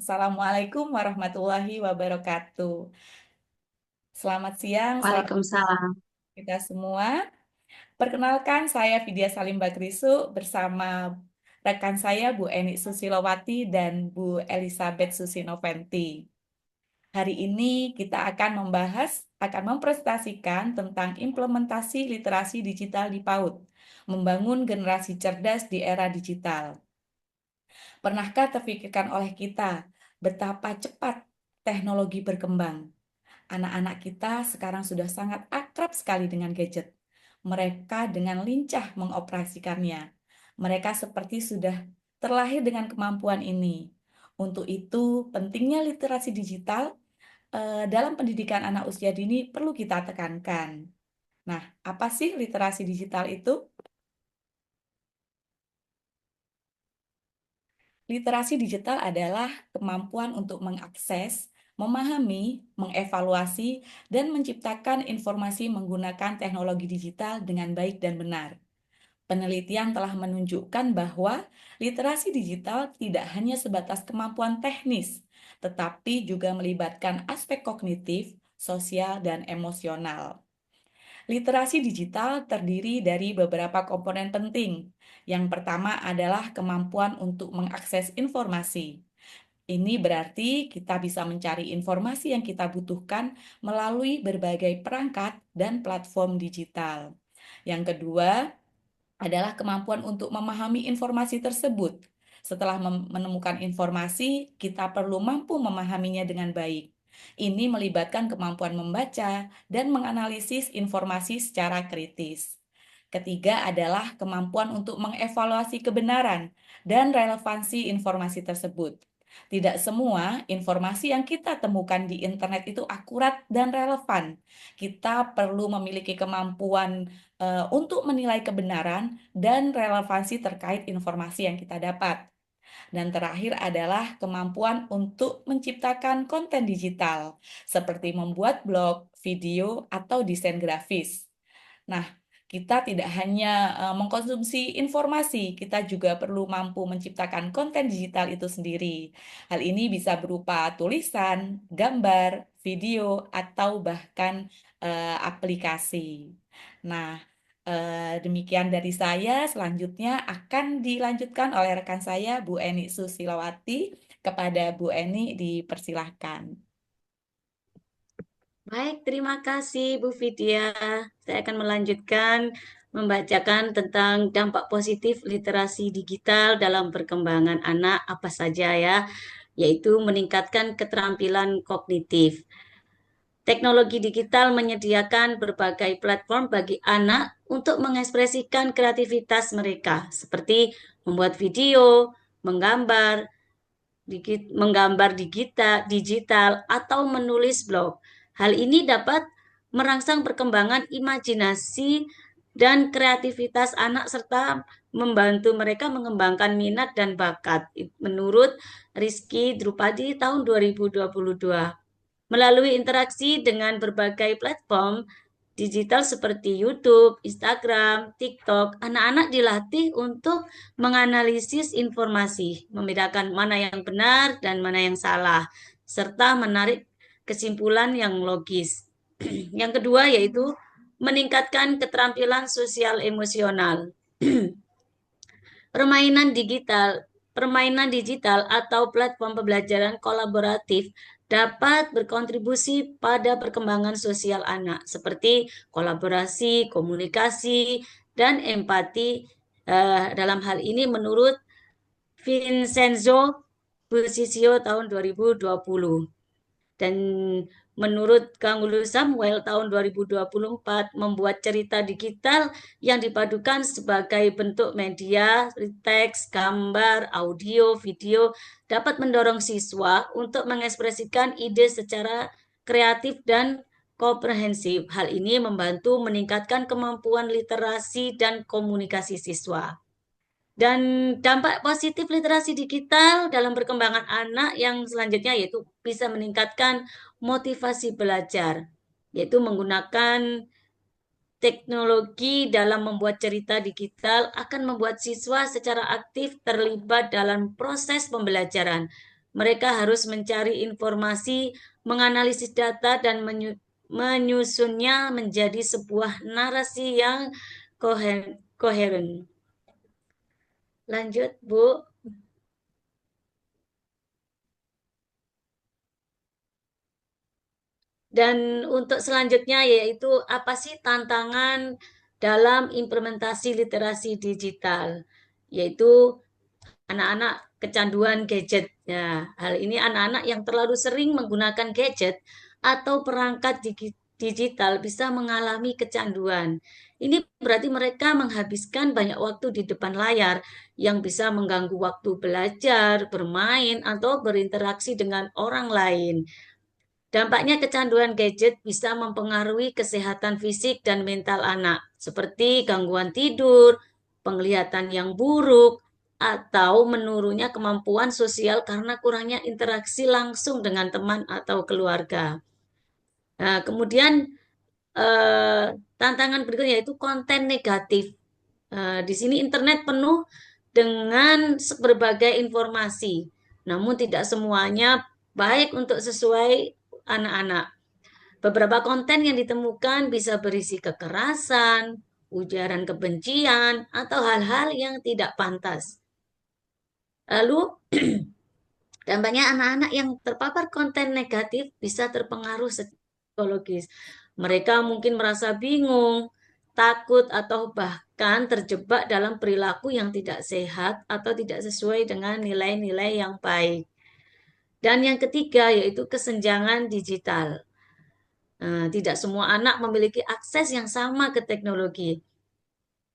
Assalamualaikum warahmatullahi wabarakatuh. Selamat siang, selamat Waalaikumsalam. kita semua. Perkenalkan, saya Vidya Salim Bakrisu bersama rekan saya Bu Eni Susilowati dan Bu Elizabeth Susinoventi. Hari ini kita akan mempresentasikan tentang implementasi literasi digital di PAUD, membangun generasi cerdas di era digital. Pernahkah terfikirkan oleh kita betapa cepat teknologi berkembang? Anak-anak kita sekarang sudah sangat akrab sekali dengan gadget. Mereka dengan lincah mengoperasikannya. Mereka seperti sudah terlahir dengan kemampuan ini. Untuk itu, pentingnya literasi digital dalam pendidikan anak usia dini perlu kita tekankan. Nah, apa sih literasi digital itu? Literasi digital adalah kemampuan untuk mengakses, memahami, mengevaluasi, dan menciptakan informasi menggunakan teknologi digital dengan baik dan benar. Penelitian telah menunjukkan bahwa literasi digital tidak hanya sebatas kemampuan teknis, tetapi juga melibatkan aspek kognitif, sosial, dan emosional. Literasi digital terdiri dari beberapa komponen penting. Yang pertama adalah kemampuan untuk mengakses informasi. Ini berarti kita bisa mencari informasi yang kita butuhkan melalui berbagai perangkat dan platform digital. Yang kedua adalah kemampuan untuk memahami informasi tersebut. Setelah menemukan informasi, kita perlu mampu memahaminya dengan baik. Ini melibatkan kemampuan membaca dan menganalisis informasi secara kritis. Ketiga adalah kemampuan untuk mengevaluasi kebenaran dan relevansi informasi tersebut. Tidak semua informasi yang kita temukan di internet itu akurat dan relevan. Kita perlu memiliki kemampuan untuk menilai kebenaran dan relevansi terkait informasi yang kita dapat. Dan terakhir adalah kemampuan untuk menciptakan konten digital, seperti membuat blog, video, atau desain grafis. Nah, kita tidak hanya mengkonsumsi informasi, kita juga perlu mampu menciptakan konten digital itu sendiri. Hal ini bisa berupa tulisan, gambar, video, atau bahkan aplikasi. Nah, demikian dari saya. Selanjutnya akan dilanjutkan oleh rekan saya, Bu Eni Susilowati. Kepada Bu Eni, dipersilahkan. Baik, terima kasih Bu Vidya. Saya akan melanjutkan membacakan tentang dampak positif literasi digital dalam perkembangan anak apa saja ya, yaitu meningkatkan keterampilan kognitif. Teknologi digital menyediakan berbagai platform bagi anak untuk mengekspresikan kreativitas mereka, seperti membuat video, menggambar, digital atau menulis blog. Hal ini dapat merangsang perkembangan imajinasi dan kreativitas anak serta membantu mereka mengembangkan minat dan bakat. Menurut Rizky Drupadi tahun 2022. Melalui interaksi dengan berbagai platform digital seperti YouTube, Instagram, TikTok, anak-anak dilatih untuk menganalisis informasi, membedakan mana yang benar dan mana yang salah, serta menarik kesimpulan yang logis. Yang kedua yaitu meningkatkan keterampilan sosial emosional. Permainan digital atau platform pembelajaran kolaboratif dapat berkontribusi pada perkembangan sosial anak seperti kolaborasi, komunikasi, dan empati. Dalam hal ini menurut Vincenzo Busisio tahun 2020. Dan menurut Kang Ulu Samuel tahun 2024 membuat cerita digital yang dipadukan sebagai bentuk media, teks, gambar, audio, video dapat mendorong siswa untuk mengekspresikan ide secara kreatif dan komprehensif. Hal ini membantu meningkatkan kemampuan literasi dan komunikasi siswa. Dan dampak positif literasi digital dalam perkembangan anak yang selanjutnya yaitu bisa meningkatkan motivasi belajar, yaitu menggunakan teknologi dalam membuat cerita digital akan membuat siswa secara aktif terlibat dalam proses pembelajaran, Mereka harus mencari informasi, menganalisis data, dan menyusunnya menjadi sebuah narasi yang koheren. Lanjut, Bu. Dan untuk selanjutnya yaitu apa sih tantangan dalam implementasi literasi digital? Yaitu anak-anak kecanduan gadget. Ya, hal ini anak-anak yang terlalu sering menggunakan gadget atau perangkat digital bisa mengalami kecanduan. Ini berarti mereka menghabiskan banyak waktu di depan layar yang bisa mengganggu waktu belajar, bermain, atau berinteraksi dengan orang lain. Dampaknya kecanduan gadget bisa mempengaruhi kesehatan fisik dan mental anak, seperti gangguan tidur, penglihatan yang buruk, atau menurunnya kemampuan sosial karena kurangnya interaksi langsung dengan teman atau keluarga. Nah, kemudian eh, tantangan berikutnya yaitu konten negatif. Di sini internet penuh dengan berbagai informasi, namun tidak semuanya baik untuk sesuai anak-anak. Beberapa konten yang ditemukan bisa berisi kekerasan, ujaran kebencian, atau hal-hal yang tidak pantas. Lalu, dampaknya anak-anak yang terpapar konten negatif bisa terpengaruh psikologis. Mereka mungkin merasa bingung, takut, atau bahkan terjebak dalam perilaku yang tidak sehat atau tidak sesuai dengan nilai-nilai yang baik. Dan yang ketiga yaitu kesenjangan digital. Tidak semua anak memiliki akses yang sama ke teknologi.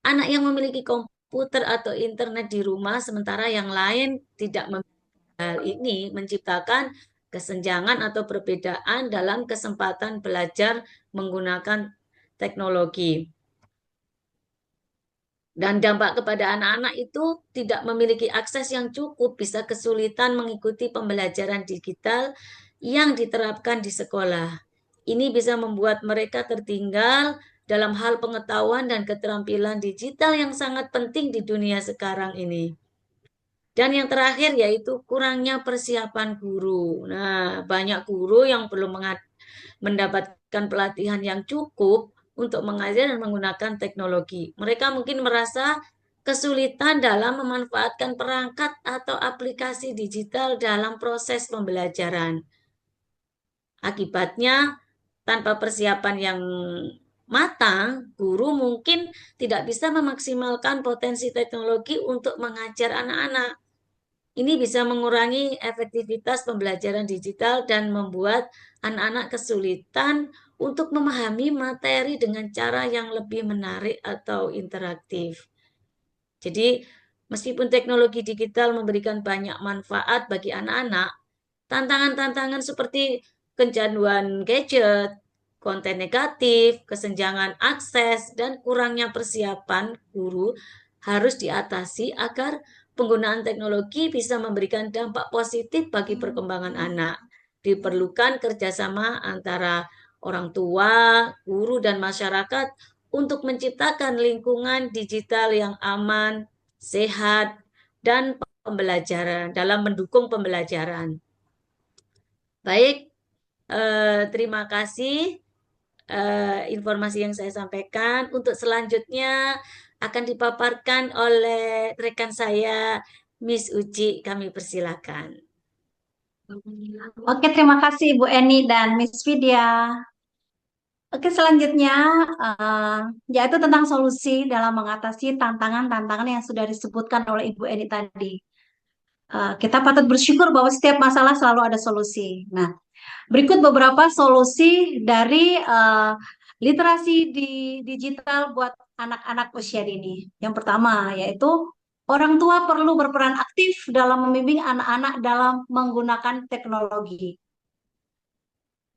Anak yang memiliki komputer atau internet di rumah, sementara yang lain tidak memiliki. Hal ini menciptakan kesenjangan atau perbedaan dalam kesempatan belajar menggunakan teknologi. Dan dampak kepada anak-anak itu tidak memiliki akses yang cukup, bisa kesulitan mengikuti pembelajaran digital yang diterapkan di sekolah. Ini bisa membuat mereka tertinggal dalam hal pengetahuan dan keterampilan digital yang sangat penting di dunia sekarang ini. Dan yang terakhir yaitu kurangnya persiapan guru. Nah, banyak guru yang belum mendapatkan pelatihan yang cukup untuk mengajar dan menggunakan teknologi. Mereka mungkin merasa kesulitan dalam memanfaatkan perangkat atau aplikasi digital dalam proses pembelajaran. Akibatnya, tanpa persiapan yang matang, guru mungkin tidak bisa memaksimalkan potensi teknologi untuk mengajar anak-anak. Ini bisa mengurangi efektivitas pembelajaran digital dan membuat anak-anak kesulitan untuk memahami materi dengan cara yang lebih menarik atau interaktif. Jadi, meskipun teknologi digital memberikan banyak manfaat bagi anak-anak, tantangan-tantangan seperti kecanduan gadget, konten negatif, kesenjangan akses, dan kurangnya persiapan guru harus diatasi agar penggunaan teknologi bisa memberikan dampak positif bagi perkembangan anak. Diperlukan kerjasama antara orang tua, guru, dan masyarakat untuk menciptakan lingkungan digital yang aman, sehat, dan pembelajaran dalam mendukung pembelajaran. Baik, terima kasih informasi yang saya sampaikan. Untuk selanjutnya akan dipaparkan oleh rekan saya, Miss Uci. Kami persilakan. Oke, terima kasih Ibu Eni dan Miss Vidya. Oke, selanjutnya eh, yaitu tentang solusi dalam mengatasi tantangan-tantangan yang sudah disebutkan oleh Ibu Eni tadi. Kita patut bersyukur bahwa setiap masalah selalu ada solusi. Nah, berikut beberapa solusi dari literasi di digital buat anak-anak usia dini. Yang pertama yaitu orang tua perlu berperan aktif dalam membimbing anak-anak dalam menggunakan teknologi.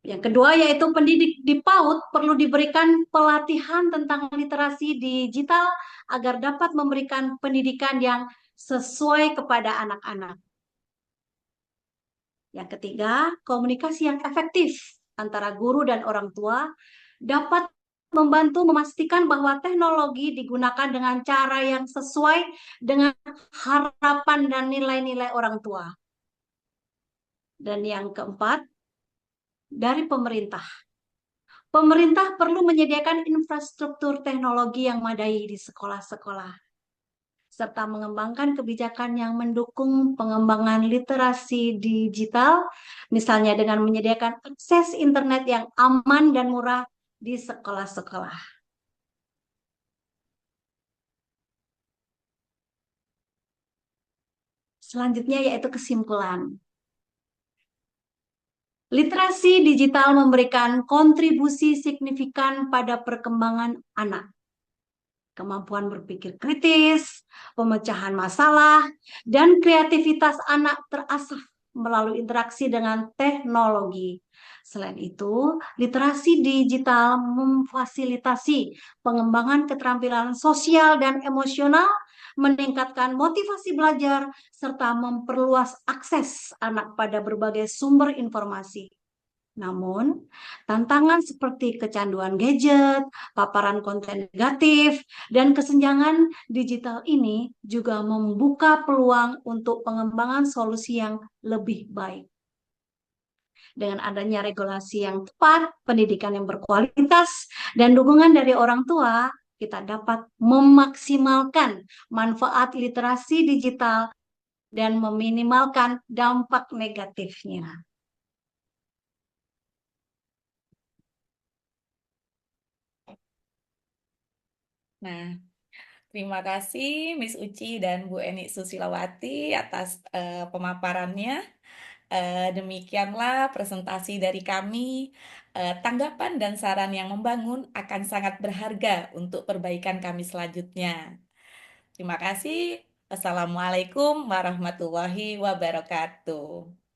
Yang kedua yaitu pendidik di PAUD perlu diberikan pelatihan tentang literasi digital agar dapat memberikan pendidikan yang sesuai kepada anak-anak. Yang ketiga, komunikasi yang efektif antara guru dan orang tua dapat membantu memastikan bahwa teknologi digunakan dengan cara yang sesuai dengan harapan dan nilai-nilai orang tua. Dan yang keempat, dari pemerintah. Pemerintah perlu menyediakan infrastruktur teknologi yang madai di sekolah-sekolah, serta mengembangkan kebijakan yang mendukung pengembangan literasi digital, misalnya dengan menyediakan akses internet yang aman dan murah di sekolah-sekolah. Selanjutnya yaitu kesimpulan. Literasi digital memberikan kontribusi signifikan pada perkembangan anak. Kemampuan berpikir kritis, pemecahan masalah, dan kreativitas anak terasah melalui interaksi dengan teknologi. Selain itu, literasi digital memfasilitasi pengembangan keterampilan sosial dan emosional, meningkatkan motivasi belajar, serta memperluas akses anak pada berbagai sumber informasi. Namun, tantangan seperti kecanduan gadget, paparan konten negatif, dan kesenjangan digital ini juga membuka peluang untuk pengembangan solusi yang lebih baik. Dengan adanya regulasi yang tepat, pendidikan yang berkualitas, dan dukungan dari orang tua, kita dapat memaksimalkan manfaat literasi digital dan meminimalkan dampak negatifnya. Nah, terima kasih Miss Uci dan Bu Eni Susilawati atas pemaparannya. Demikianlah presentasi dari kami. Tanggapan dan saran yang membangun akan sangat berharga untuk perbaikan kami selanjutnya. Terima kasih. Wassalamualaikum warahmatullahi wabarakatuh.